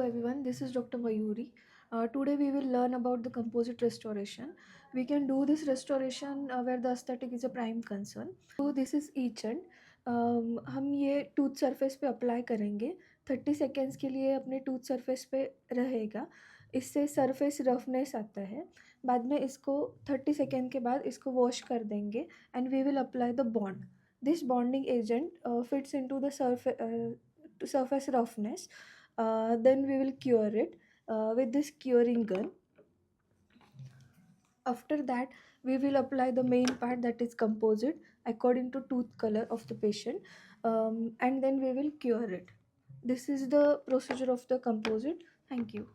everyone, this is Dr. Mayuri. Today we will learn about the composite restoration. We can do this restoration where the aesthetic is a prime concern. So this is etching. हम ये tooth surface पे apply करेंगे 30 seconds के लिए अपने tooth surface पे रहेगा. इससे सरफेस रफनेस आता है. बाद में इसको 30 सेकेंड के बाद इसको वॉश कर देंगे and we will apply the bond. This bonding agent fits into the surface roughness. Then we will cure it with this curing gun. After that, we will apply the main part, that is composite, according to tooth color of the patient, and then we will cure it. This is the procedure of the composite. Thank you.